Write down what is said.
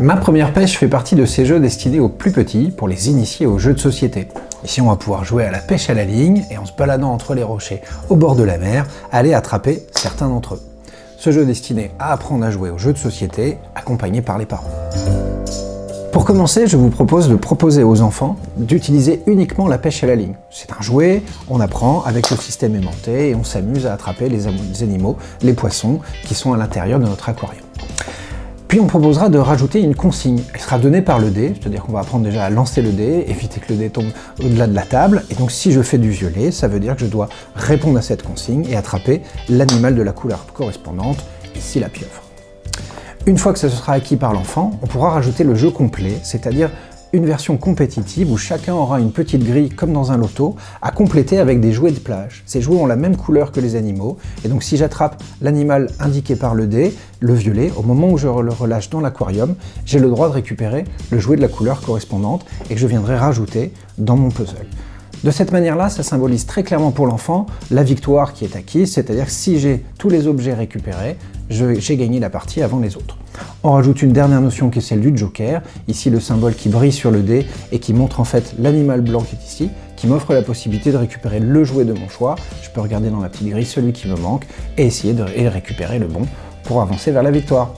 Ma première pêche fait partie de ces jeux destinés aux plus petits pour les initier aux jeux de société. Ici, on va pouvoir jouer à la pêche à la ligne et en se baladant entre les rochers au bord de la mer, aller attraper certains d'entre eux. Ce jeu destiné à apprendre à jouer aux jeux de société, accompagné par les parents. Pour commencer, je vous propose de proposer aux enfants d'utiliser uniquement la pêche à la ligne. C'est un jouet, on apprend avec le système aimanté et on s'amuse à attraper les animaux, les poissons qui sont à l'intérieur de notre aquarium. Puis on proposera de rajouter une consigne. Elle sera donnée par le dé, c'est-à-dire qu'on va apprendre déjà à lancer le dé, éviter que le dé tombe au-delà de la table. Et donc si je fais du violet, ça veut dire que je dois répondre à cette consigne et attraper l'animal de la couleur correspondante, ici la pieuvre. Une fois que ça sera acquis par l'enfant, on pourra rajouter le jeu complet, c'est-à-dire une version compétitive où chacun aura une petite grille comme dans un loto à compléter avec des jouets de plage. Ces jouets ont la même couleur que les animaux et donc si j'attrape l'animal indiqué par le dé, le violet, au moment où je le relâche dans l'aquarium, j'ai le droit de récupérer le jouet de la couleur correspondante et que je viendrai rajouter dans mon puzzle. De cette manière-là, ça symbolise très clairement pour l'enfant la victoire qui est acquise, c'est-à-dire que si j'ai tous les objets récupérés, j'ai gagné la partie avant les autres. On rajoute une dernière notion qui est celle du joker, ici le symbole qui brille sur le dé et qui montre en fait l'animal blanc qui est ici, qui m'offre la possibilité de récupérer le jouet de mon choix. Je peux regarder dans ma petite grille celui qui me manque et essayer de récupérer le bon pour avancer vers la victoire.